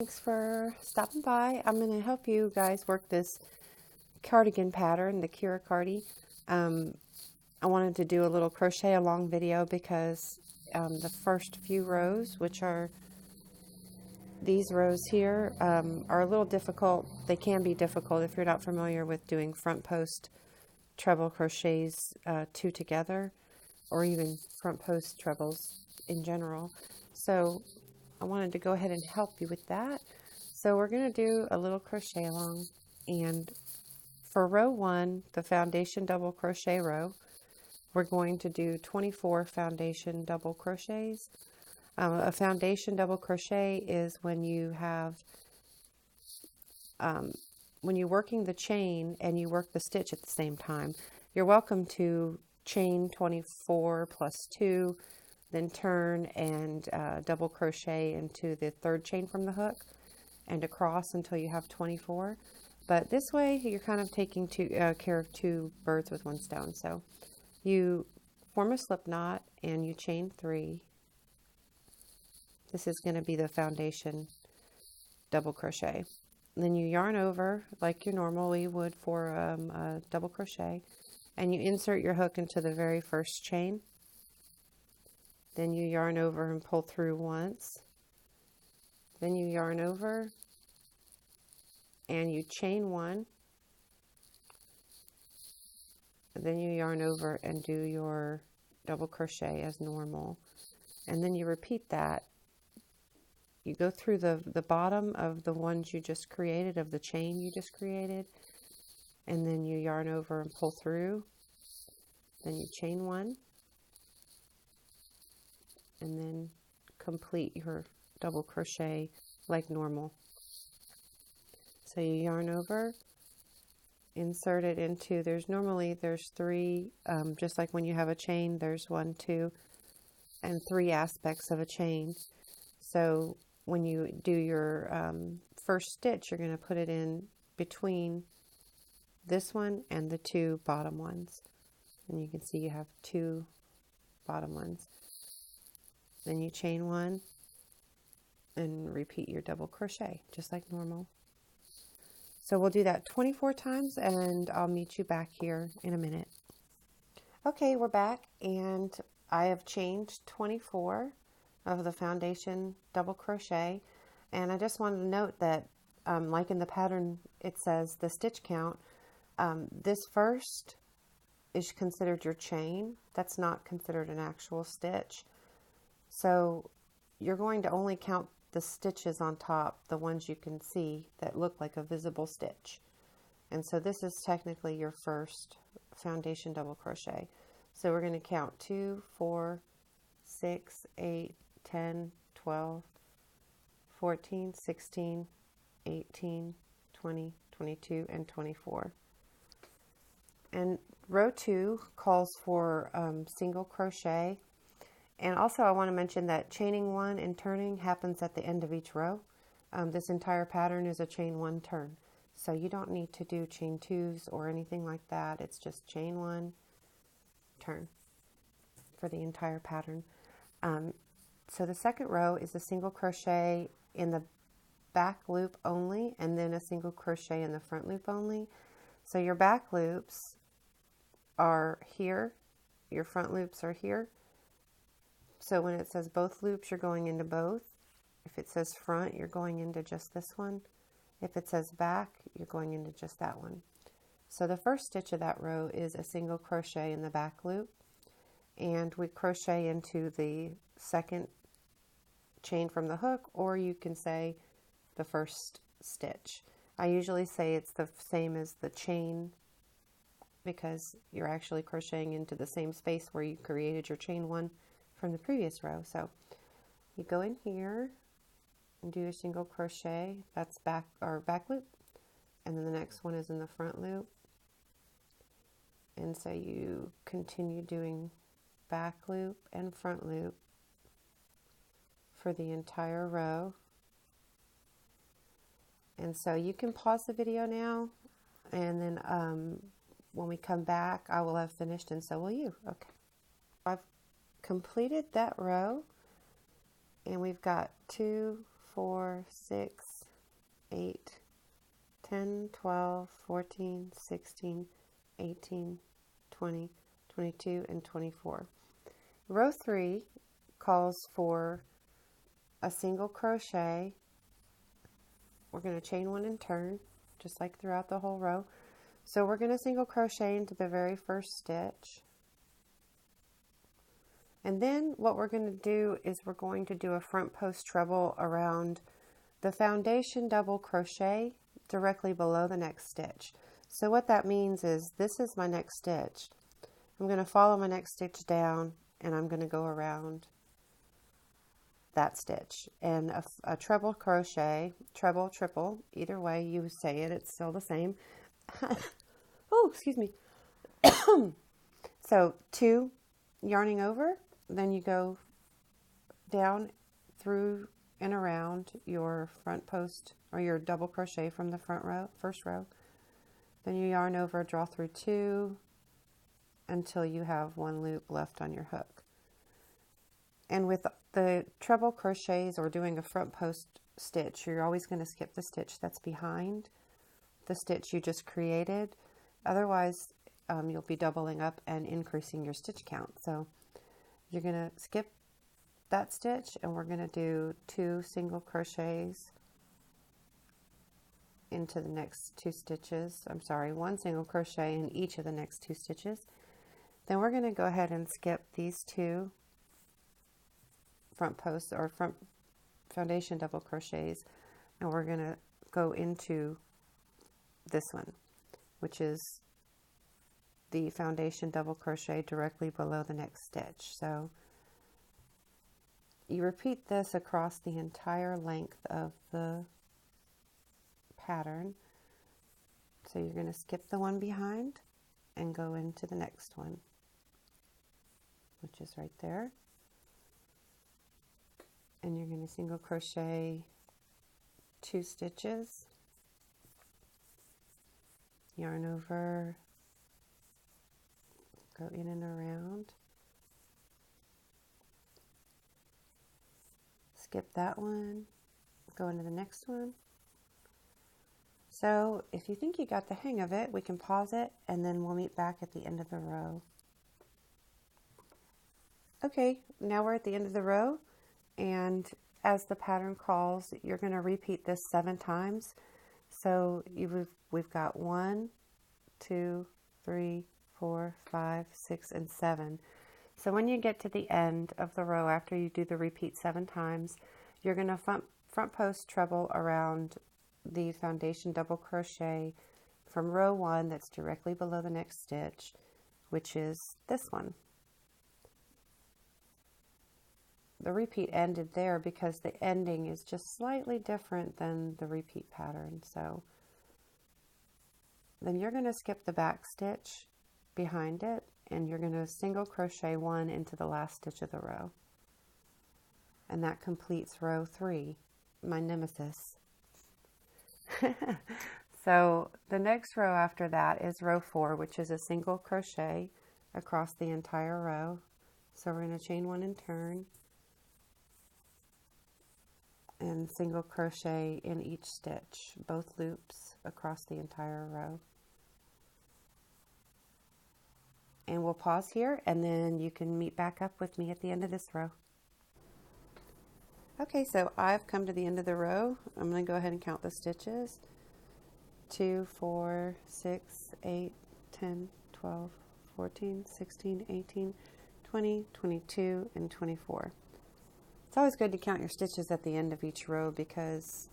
Thanks for stopping by. I'm going to help you guys work this cardigan pattern, the Kirra Cardi. I wanted to do a little crochet along video because the first few rows, which are these rows here, are a little difficult. They can be difficult if you're not familiar with doing front post treble crochets two together, or even front post trebles in general. So I wanted to go ahead and help you with that. So we're going to do a little crochet along, and for row 1, the foundation double crochet row, we're going to do 24 foundation double crochets. A foundation double crochet is when you have when you're working the chain and you work the stitch at the same time. You're welcome to chain 24 plus 2, then turn and double crochet into the third chain from the hook and across until you have 24. But this way you're kind of taking care of two birds with one stone. So you form a slip knot and you chain 3. This is going to be the foundation double crochet. And then you yarn over like you normally would for a double crochet, and you insert your hook into the very first chain. Then you yarn over and pull through once. Then you yarn over and you chain 1. Then you yarn over and do your double crochet as normal. And then you repeat that. You go through the bottom of the ones you just created, of the chain you just created, and then you yarn over and pull through. Then you chain 1, and then complete your double crochet like normal. So you yarn over, insert it into, there's 3, just like when you have a chain, there's 1, 2, and 3 aspects of a chain. So when you do your first stitch, you're going to put it in between this one and the 2 bottom ones. And you can see you have 2 bottom ones. Then you chain 1 and repeat your double crochet just like normal. So we'll do that 24 times, and I'll meet you back here in a minute. Okay, we're back, and I have chained 24 of the foundation double crochet, and I just wanted to note that like in the pattern it says the stitch count, this first is considered your chain. That's not considered an actual stitch. So you're going to only count the stitches on top, the ones you can see that look like a visible stitch. And so this is technically your first foundation double crochet. So we're going to count 2, 4, 6, 8, 10, 12, 14, 16, 18, 20, 22, and 24. And row 2 calls for single crochet. And also I want to mention that chaining 1 and turning happens at the end of each row. This entire pattern is a chain 1 turn. So you don't need to do chain 2s or anything like that. It's just chain 1, turn for the entire pattern. So the second row is a single crochet in the back loop only, and then a single crochet in the front loop only. So your back loops are here, your front loops are here. So when it says both loops, you're going into both. If it says front, you're going into just this one. If it says back, you're going into just that one. So the first stitch of that row is a single crochet in the back loop, and we crochet into the second chain from the hook, or you can say the first stitch. I usually say it's the same as the chain because you're actually crocheting into the same space where you created your chain 1 from the previous row. So you go in here and do a single crochet, that's back loop, and then the next one is in the front loop. And so you continue doing back loop and front loop for the entire row. And so you can pause the video now, and then when we come back I will have finished, and so will you. Okay, I've completed that row, and we've got 2, 4, 6, 8, 10, 12, 14, 16, 18, 20, 22, and 24. Row 3 calls for a single crochet. We're going to chain 1 and turn, just like throughout the whole row. So we're going to single crochet into the very first stitch. And then what we're going to do is we're going to do a front post treble around the foundation double crochet directly below the next stitch. So what that means is this is my next stitch. I'm going to follow my next stitch down and I'm going to go around that stitch, and a treble crochet, treble, triple, either way you say it, it's still the same. Oh, excuse me. So 2 yarning over, then you go down through and around your front post or your double crochet from the front row, first row. Then you yarn over, draw through 2 until you have 1 loop left on your hook. And with the treble crochets or doing a front post stitch, you're always going to skip the stitch that's behind the stitch you just created. Otherwise, you'll be doubling up and increasing your stitch count. So you're going to skip that stitch and we're going to do 2 single crochets into the next 2 stitches. I'm sorry, 1 single crochet in each of the next 2 stitches. Then we're going to go ahead and skip these 2 front posts or front foundation double crochets, and we're going to go into this one, which is the foundation double crochet directly below the next stitch. So you repeat this across the entire length of the pattern. So you're going to skip the one behind and go into the next one, which is right there. And you're going to single crochet 2 stitches, yarn over, go in and around, skip that one, go into the next one. So if you think you got the hang of it, we can pause it and then we'll meet back at the end of the row. Okay, now we're at the end of the row. And as the pattern calls, you're going to repeat this 7 times. So we've got 1, 2, 3, 4, 5, 6, and 7. So when you get to the end of the row, after you do the repeat 7 times, you're going to front post treble around the foundation double crochet from row 1 that's directly below the next stitch, which is this one. The repeat ended there because the ending is just slightly different than the repeat pattern. So then you're going to skip the back stitch behind it and you're going to single crochet 1 into the last stitch of the row. And that completes row 3, my nemesis. So the next row after that is row 4, which is a single crochet across the entire row. So we're going to chain 1 and turn, and single crochet in each stitch, both loops across the entire row. And we'll pause here and then you can meet back up with me at the end of this row. Okay, so I've come to the end of the row. I'm going to go ahead and count the stitches. 2, 4, 6, 8, 10, 12, 14, 16, 18, 20, 22, and 24. It's always good to count your stitches at the end of each row because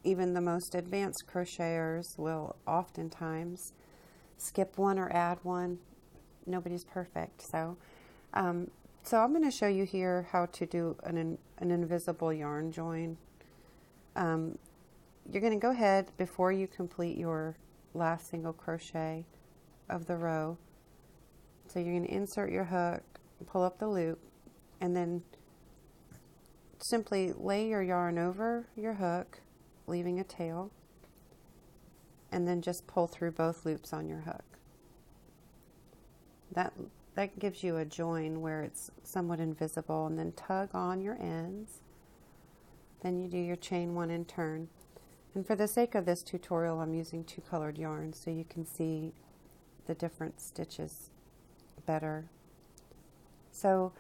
even the most advanced crocheters will oftentimes skip one or add one. Nobody's perfect. So I'm going to show you here how to do an invisible yarn join. You're going to go ahead before you complete your last single crochet of the row. So you're going to insert your hook, pull up the loop, and then simply lay your yarn over your hook, leaving a tail, and then just pull through both loops on your hook. That gives you a join where it's somewhat invisible, and then tug on your ends. Then you do your chain 1 and turn. And for the sake of this tutorial, I'm using 2 colored yarns so you can see the different stitches better. So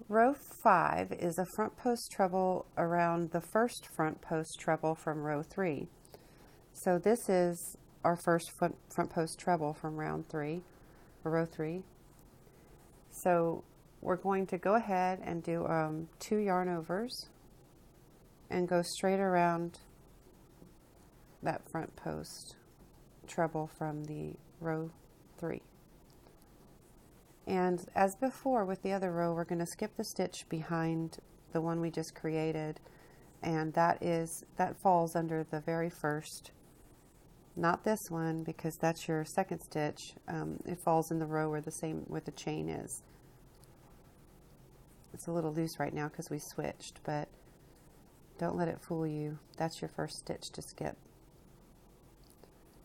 row 5 is a front post treble around the first front post treble from row 3. So this is our first front post treble from round 3, or row 3. So we're going to go ahead and do 2 yarn overs and go straight around that front post treble from the row 3. And as before with the other row, we're going to skip the stitch behind the one we just created, and that falls under the very first, not this one because that's your second stitch. It falls in the row where the chain is. It's a little loose right now because we switched, but don't let it fool you. That's your first stitch to skip.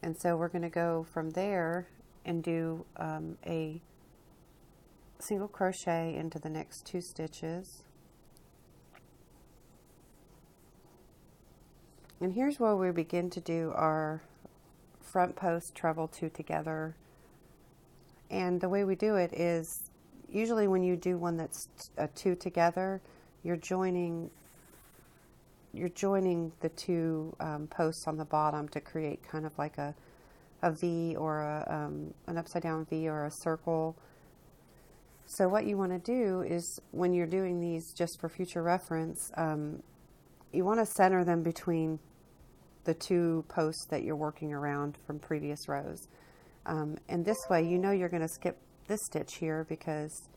And so we're going to go from there and do a single crochet into the next 2 stitches. And here's where we begin to do our front post treble 2 together. And the way we do it is usually when you do one that's a 2 together, you're joining the 2 posts on the bottom to create kind of like a V or an upside down V or a circle. So what you want to do is when you're doing these, just for future reference, you want to center them between the 2 posts that you're working around from previous rows. And this way you know you're going to skip this stitch here because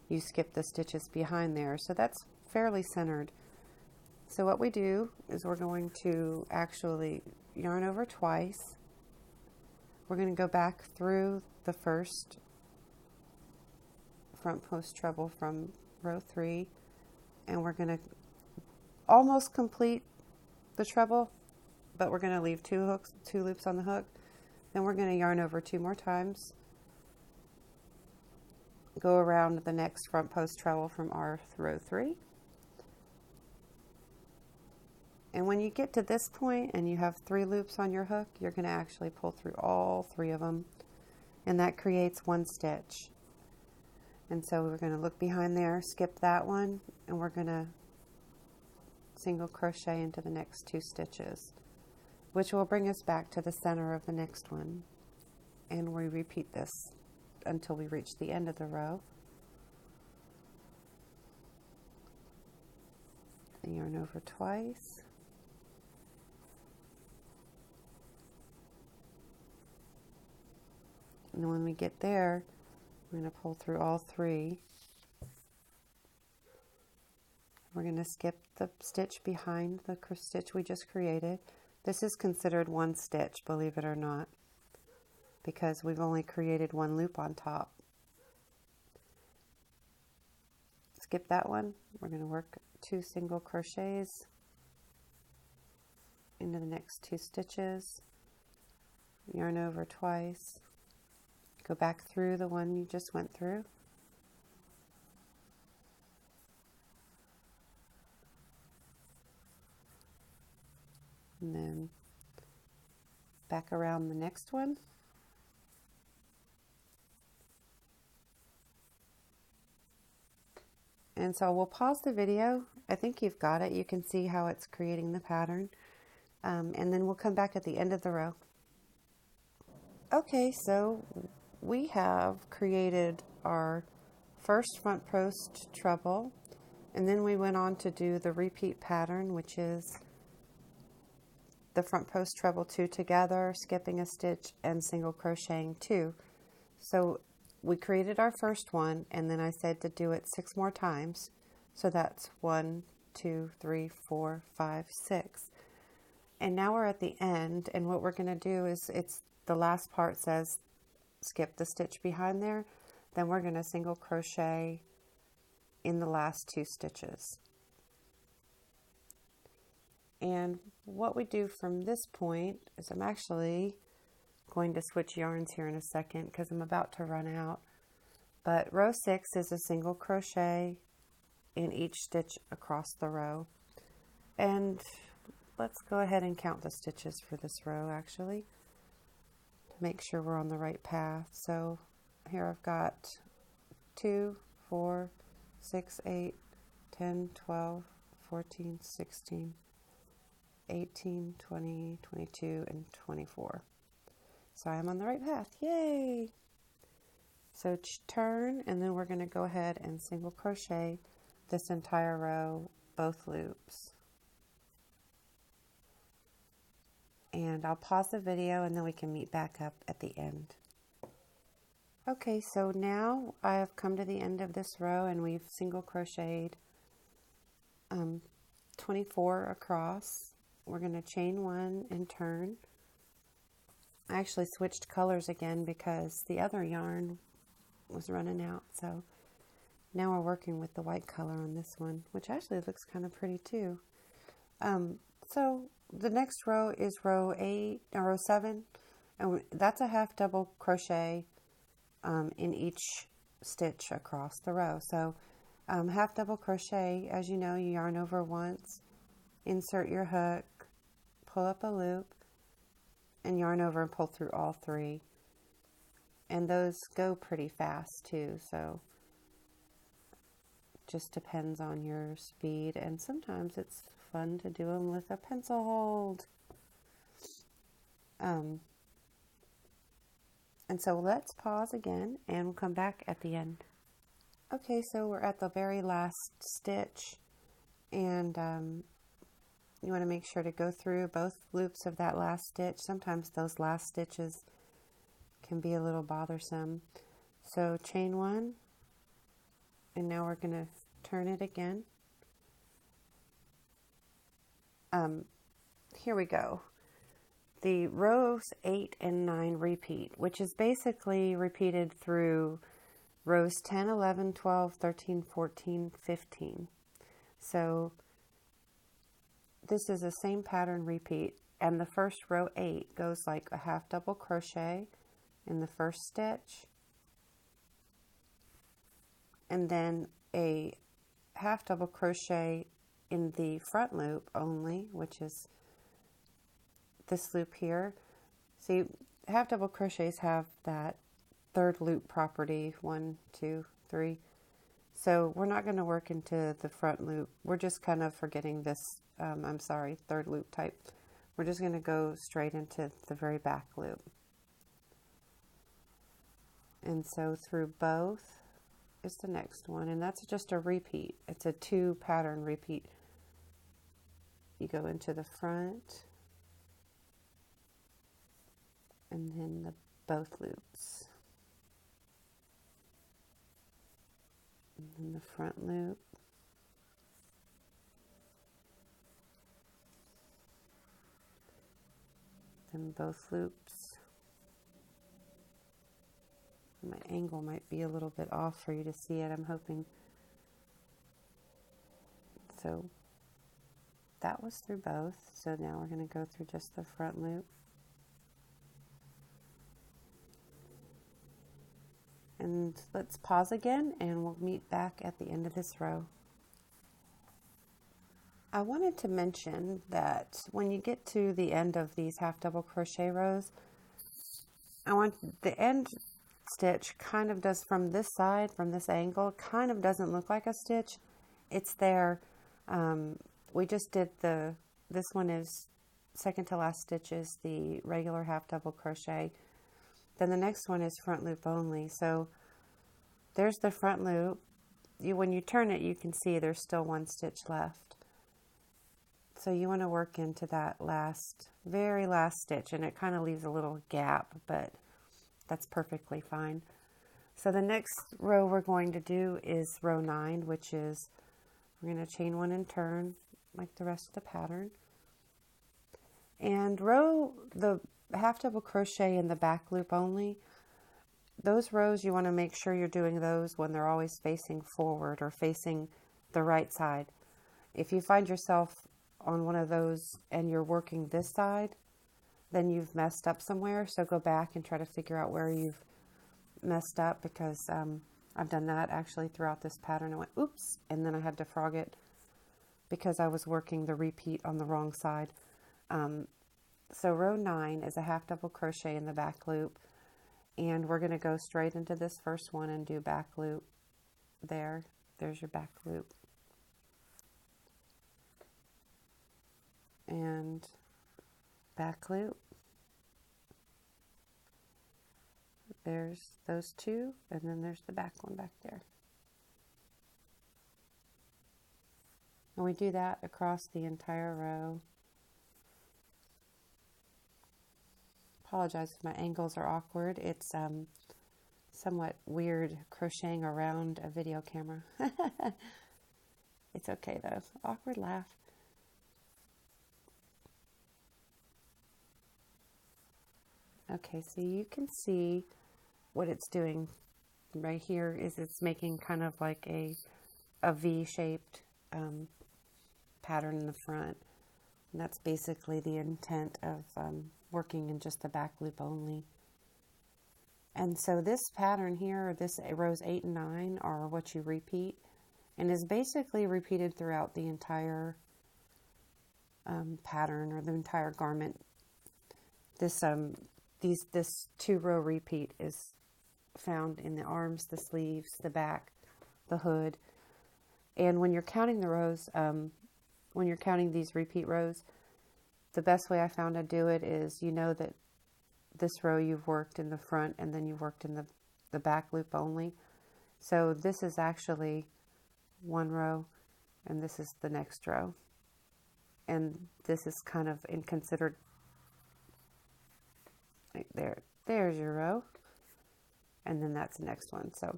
you skipped the stitches behind there. So that's fairly centered. So what we do is we're going to actually yarn over twice. We're going to go back through the first front post treble from row 3, and we're going to almost complete the treble, but we're going to leave 2 loops on the hook. Then we're going to yarn over 2 more times, go around the next front post treble from our row 3. And when you get to this point and you have 3 loops on your hook, you're going to actually pull through all 3 of them, and that creates 1 stitch. And so we're going to look behind there, skip that one, and we're going to single crochet into the next 2 stitches, which will bring us back to the center of the next one. And we repeat this until we reach the end of the row. And yarn over twice. And then when we get there, we're going to pull through all 3. We're going to skip the stitch behind the stitch we just created. This is considered 1 stitch, believe it or not, because we've only created 1 loop on top. Skip that one. We're going to work 2 single crochets into the next 2 stitches, yarn over twice, go back through the one you just went through, and then back around the next one. And so we'll pause the video. I think you've got it. You can see how it's creating the pattern. And then we'll come back at the end of the row. Okay, so we have created our first front post treble, and then we went on to do the repeat pattern, which is the front post treble 2 together, skipping a stitch and single crocheting 2. So we created our first one, and then I said to do it 6 more times. So that's 1, 2, 3, 4, 5, 6. And now we're at the end, and what we're going to do is, the last part says skip the stitch behind there, then we're going to single crochet in the last 2 stitches. And what we do from this point is, I'm actually going to switch yarns here in a second because I'm about to run out. But row 6 is a single crochet in each stitch across the row. And let's go ahead and count the stitches for this row actually, to make sure we're on the right path. So here I've got 2, 4, 6, 8, 10, 12, 14, 16, 18, 20, 22, and 24. So I'm on the right path. Yay! So turn, and then we're going to go ahead and single crochet this entire row, both loops. And I'll pause the video and then we can meet back up at the end. Okay, so now I have come to the end of this row and we've single crocheted 24 across. We're going to chain 1 and turn. I actually switched colors again because the other yarn was running out, so now we're working with the white color on this one, which actually looks kind of pretty too. So the next row is row 7, and that's a half double crochet in each stitch across the row. So half double crochet, as you know, you yarn over once, insert your hook, pull up a loop, and yarn over and pull through all 3. And those go pretty fast too, so just depends on your speed, and sometimes it's fun to do them with a pencil hold. And so let's pause again and we'll come back at the end. Okay, so we're at the very last stitch, and you want to make sure to go through both loops of that last stitch. Sometimes those last stitches can be a little bothersome. So chain 1, and now we're going to turn it again. Here we go. The rows 8 and 9 repeat, which is basically repeated through rows 10, 11, 12, 13, 14, 15. So this is the same pattern repeat, and the first row 8 goes like a half double crochet in the first stitch, and then a half double crochet in the front loop only, which is this loop here. See, half double crochets have that third loop property, 1, 2, 3. So we're not going to work into the front loop. We're just kind of forgetting this, third loop type. We're just going to go straight into the very back loop. And so through both is the next one, and that's just a repeat. It's a 2 pattern repeat. You go into the front, and then both loops, and then the front loop, then both loops. My angle might be a little bit off for you to see it, I'm hoping. So that was through both. So now we're going to go through just the front loop. And let's pause again and we'll meet back at the end of this row. I wanted to mention that when you get to the end of these half double crochet rows, I want the end stitch kind of does from this side, from this angle, kind of doesn't look like a stitch. It's there. We just did this one is second to last stitch is the regular half double crochet. Then the next one is front loop only. So there's the front loop. When you turn it, you can see there's still 1 stitch left. So you want to work into that very last stitch, and it kind of leaves a little gap, but that's perfectly fine. So the next row we're going to do is row 9, which is we're going to chain 1 and turn like the rest of the pattern. And row the half double crochet in the back loop only. Those rows, you want to make sure you're doing those when they're always facing forward or facing the right side. If you find yourself on one of those and you're working this side, then you've messed up somewhere. So go back and try to figure out where you've messed up, because I've done that actually throughout this pattern. I went, oops, and then I had to frog it because I was working the repeat on the wrong side. So row 9 is a half double crochet in the back loop, and we're going to go straight into this first one and do back loop there. There's your back loop. And back loop. There's those two, and then there's the back one back there. And we do that across the entire row. Apologize if my angles are awkward. It's somewhat weird crocheting around a video camera. It's okay though. Awkward laugh. Okay, so you can see what it's doing right here is it's making kind of like a V-shaped pattern in the front. And that's basically the intent of working in just the back loop only. And so this pattern here, this rows 8 and 9 are what you repeat, and is basically repeated throughout the entire pattern or the entire garment. This 2-row repeat is found in the arms, the sleeves, the back, the hood. And when you're counting the rows, when you're counting these repeat rows, the best way I found to do it is, you know that this row you've worked in the front and then you've worked in the back loop only. So this is actually one row and this is the next row. And this is kind of considered, right there's your row. And then that's the next one. So,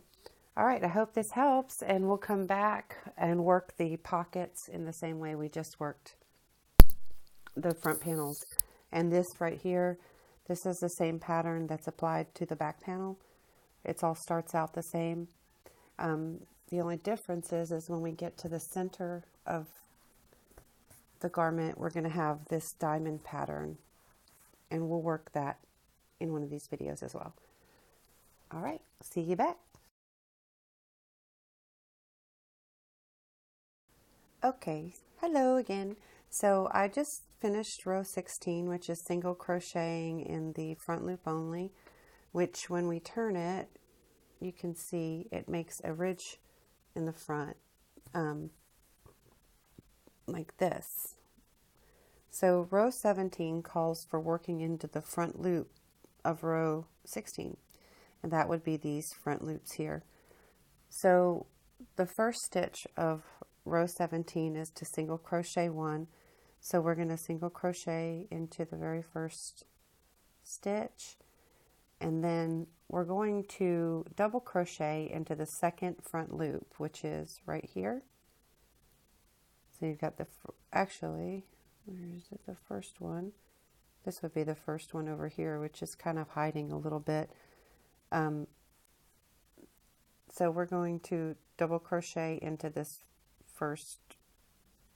all right, I hope this helps, and we'll come back and work the pockets in the same way we just worked the front panels. And this right here, this is the same pattern that's applied to the back panel. It all starts out the same. The only difference is when we get to the center of the garment, we're going to have this diamond pattern, and we'll work that in one of these videos as well. All right, see you back. Okay, hello again. So I just finished row 16, which is single crocheting in the front loop only, which when we turn it, you can see it makes a ridge in the front, like this. So row 17 calls for working into the front loop of row 16, and that would be these front loops here. So the first stitch of row 17 is to single crochet 1. So we're going to single crochet into the very first stitch, and then we're going to double crochet into the second front loop, which is right here. So you've got actually, where is it, the first one? This would be the first one over here, which is kind of hiding a little bit. So we're going to double crochet into this first,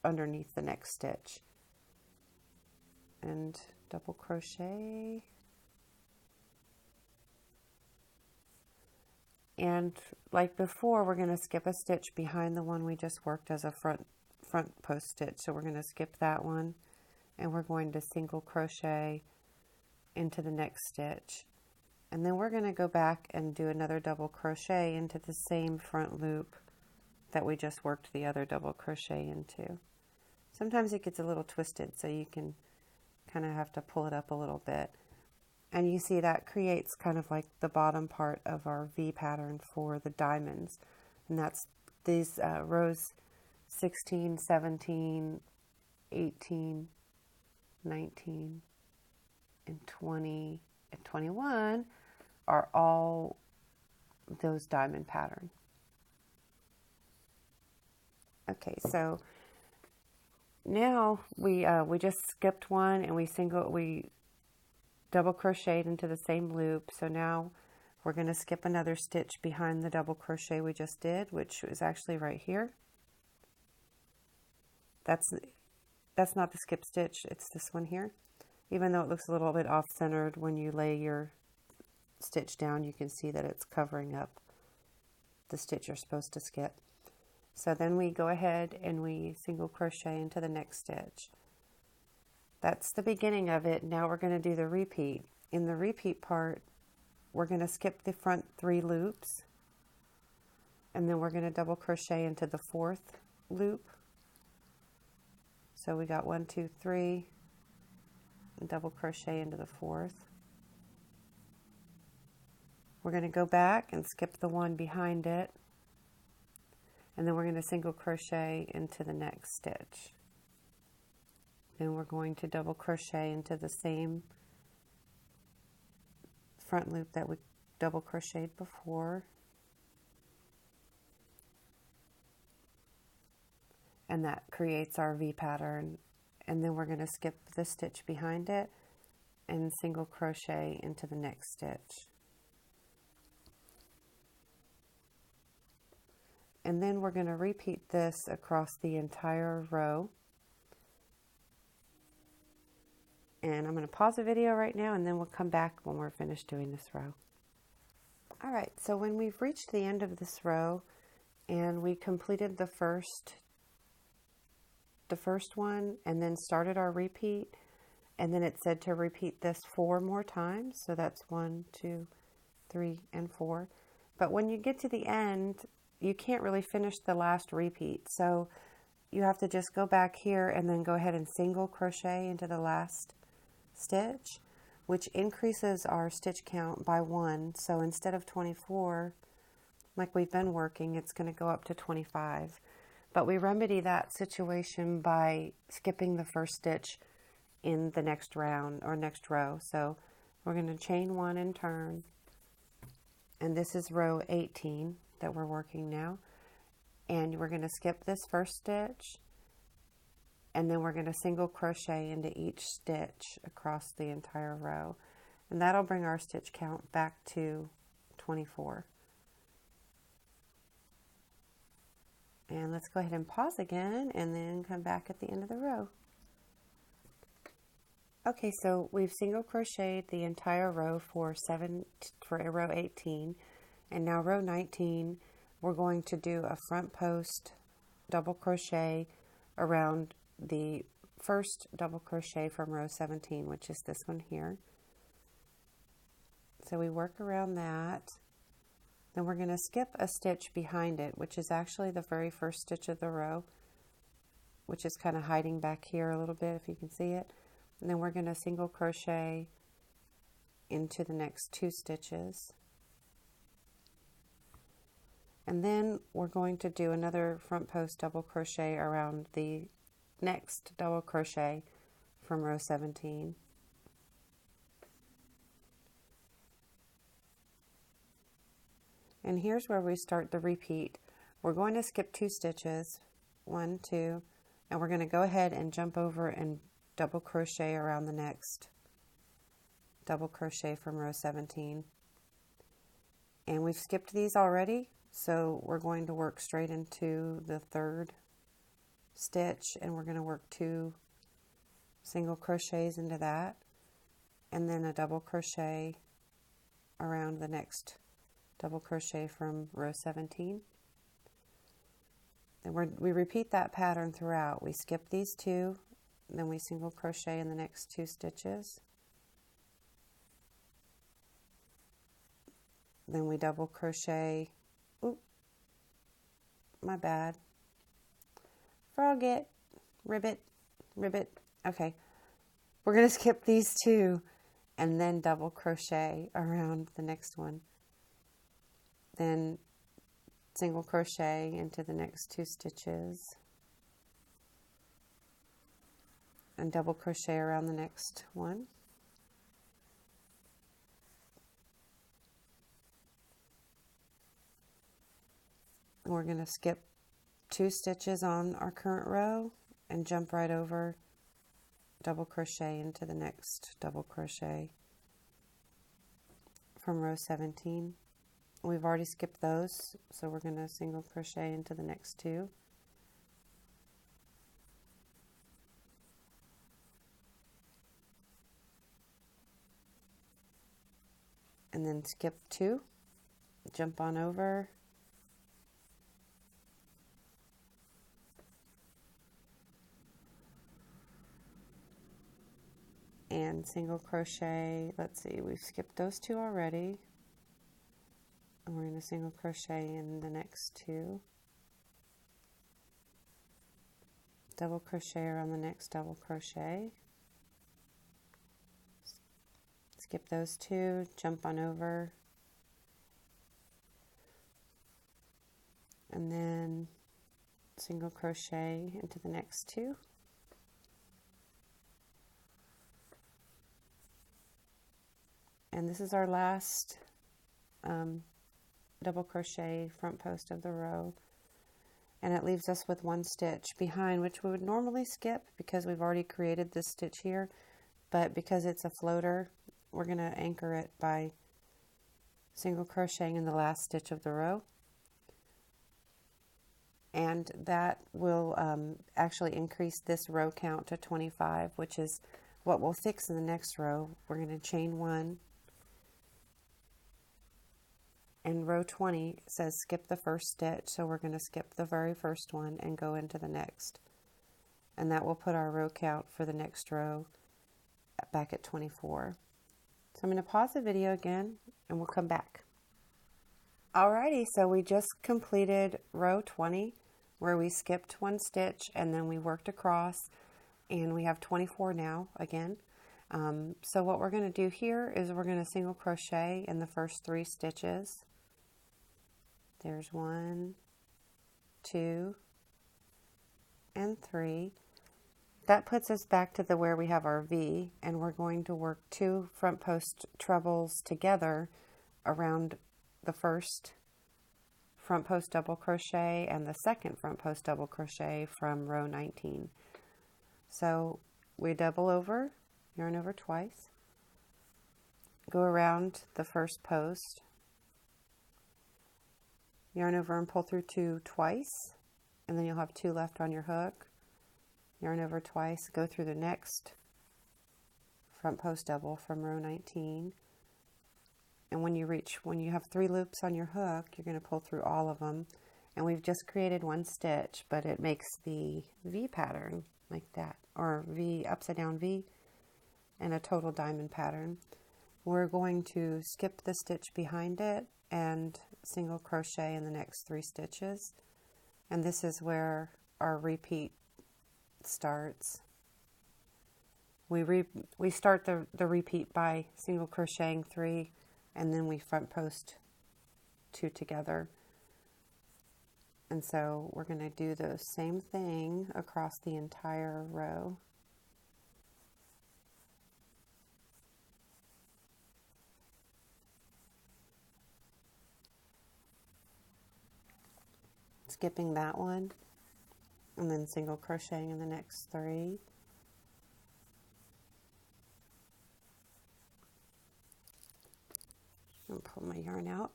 underneath the next stitch, and double crochet, and like before, we're going to skip a stitch behind the one we just worked as a front post stitch. So we're going to skip that one, and we're going to single crochet into the next stitch, and then we're going to go back and do another double crochet into the same front loop that we just worked the other double crochet into. Sometimes it gets a little twisted, so you can kind of have to pull it up a little bit. And you see that creates kind of like the bottom part of our V pattern for the diamonds. And that's these rows 16, 17, 18, 19, and 20, and 21 are all those diamond pattern. Okay, so now we just skipped one, and we double crocheted into the same loop. So now we're going to skip another stitch behind the double crochet we just did, which is actually right here. That's not the skip stitch, it's this one here. Even though it looks a little bit off-centered, when you lay your stitch down, you can see that it's covering up the stitch you're supposed to skip. So then we go ahead and we single crochet into the next stitch. That's the beginning of it. Now we're going to do the repeat. In the repeat part, we're going to skip the front 3 loops, and then we're going to double crochet into the 4th loop. So we got 1, 2, 3, and double crochet into the 4th. We're going to go back and skip the one behind it, and then we're going to single crochet into the next stitch. Then we're going to double crochet into the same front loop that we double crocheted before, and that creates our V pattern. And then we're going to skip the stitch behind it and single crochet into the next stitch. And then we're going to repeat this across the entire row. And I'm going to pause the video right now, and then we'll come back when we're finished doing this row. All right, so when we've reached the end of this row and we completed the first one and then started our repeat, and then it said to repeat this 4 more times. So that's 1, 2, 3, and 4. But when you get to the end, you can't really finish the last repeat. So you have to just go back here and then go ahead and single crochet into the last stitch, which increases our stitch count by 1. So instead of 24, like we've been working, it's going to go up to 25. But we remedy that situation by skipping the first stitch in the next round or next row. So we're going to chain 1 and turn, and this is row 18 that we're working now, and we're going to skip this first stitch, and then we're going to single crochet into each stitch across the entire row, and that'll bring our stitch count back to 24. And let's go ahead and pause again and then come back at the end of the row. Okay, so we've single crocheted the entire row for row 18, and now row 19, we're going to do a front post double crochet around the first double crochet from row 17, which is this one here. So we work around that. Then we're going to skip a stitch behind it, which is actually the very first stitch of the row, which is kind of hiding back here a little bit if you can see it. And then we're going to single crochet into the next 2 stitches. And then we're going to do another front post double crochet around the next double crochet from row 17. And here's where we start the repeat. We're going to skip 2 stitches, 1, 2, and we're going to go ahead and jump over and double crochet around the next double crochet from row 17. And we've skipped these already, so we're going to work straight into the 3rd stitch, and we're going to work 2 single crochets into that, and then a double crochet around the next double crochet from row 17. And we repeat that pattern throughout. We skip these 2, then we single crochet in the next 2 stitches, then we double crochet, oop, my bad, frogget, ribbit, okay, we're going to skip these 2 and then double crochet around the next one, then single crochet into the next 2 stitches and double crochet around the next one. And we're going to skip 2 stitches on our current row and jump right over, double crochet into the next double crochet from row 17. We've already skipped those, so we're going to single crochet into the next 2. And then skip 2, jump on over, and single crochet. Let's see, we've skipped those two already. And we're going to single crochet in the next two. Double crochet around the next double crochet. Skip those two, jump on over, and then single crochet into the next two. And this is our last double crochet front post of the row, and it leaves us with one stitch behind, which we would normally skip because we've already created this stitch here, but because it's a floater, we're going to anchor it by single crocheting in the last stitch of the row, and that will actually increase this row count to 25, which is what we'll fix in the next row. We're going to chain one, and row 20 says skip the first stitch, so we're going to skip the very first one and go into the next, and that will put our row count for the next row back at 24. So I'm going to pause the video again and we'll come back. Alrighty, so we just completed row 20 where we skipped one stitch and then we worked across, and we have 24 now again. So what we're going to do here is we're going to single crochet in the first 3 stitches. There's 1, 2, and 3. That puts us back to where we have our V, and we're going to work 2 front post trebles together around the first front post double crochet and the second front post double crochet from row 19. So we double over, yarn over twice, go around the first post, yarn over and pull through 2 twice, and then you'll have 2 left on your hook. Yarn over twice, go through the next front post double from row 19, and when you have 3 loops on your hook, you're going to pull through all of them, and we've just created one stitch, but it makes the V pattern like that, or V, upside down V, and a total diamond pattern. We're going to skip the stitch behind it and single crochet in the next 3 stitches, and this is where our repeat starts. We start the repeat by single crocheting 3, and then we front post 2 together, and so we're going to do the same thing across the entire row. Skipping that one, and then single crocheting in the next 3. I'll pull my yarn out,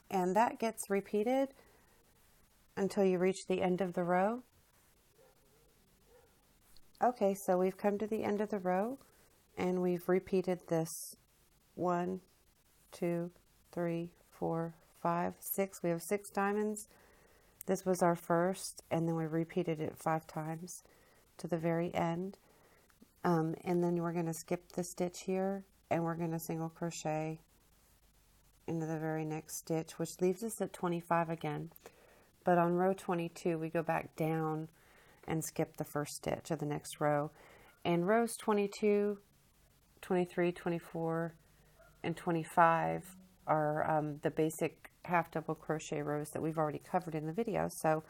and that gets repeated until you reach the end of the row. Okay, so we've come to the end of the row, and we've repeated this 1, 2, 3, 4, 5, 6. We have 6 diamonds. This was our first, and then we repeated it 5 times to the very end. And then we're going to skip the stitch here, and we're going to single crochet into the very next stitch, which leaves us at 25 again. But on row 22, we go back down and skip the first stitch of the next row. And rows 22, 23, 24, and 25 are the basic half double crochet rows that we've already covered in the video. So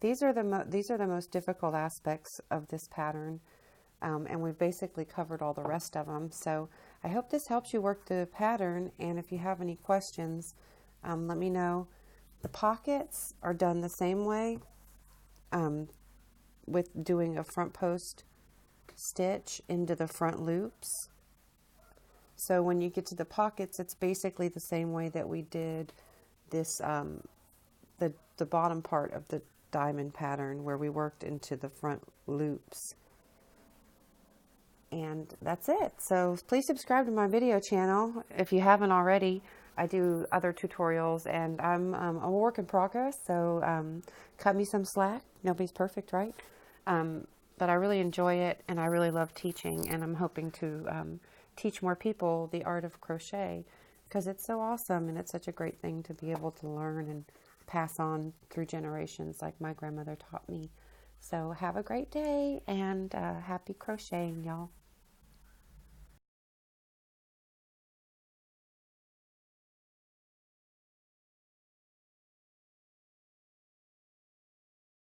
these are the most difficult aspects of this pattern, and we've basically covered all the rest of them. So I hope this helps you work the pattern, and if you have any questions, let me know. The pockets are done the same way, with doing a front post stitch into the front loops. So when you get to the pockets, it's basically the same way that we did this, the bottom part of the diamond pattern, where we worked into the front loops. And that's it. So please subscribe to my video channel if you haven't already. I do other tutorials, and I'm a work in progress, so cut me some slack. Nobody's perfect, right? but I really enjoy it, and I really love teaching, and I'm hoping to teach more people the art of crochet, because it's so awesome, and it's such a great thing to be able to learn and pass on through generations like my grandmother taught me. So have a great day, and happy crocheting, y'all.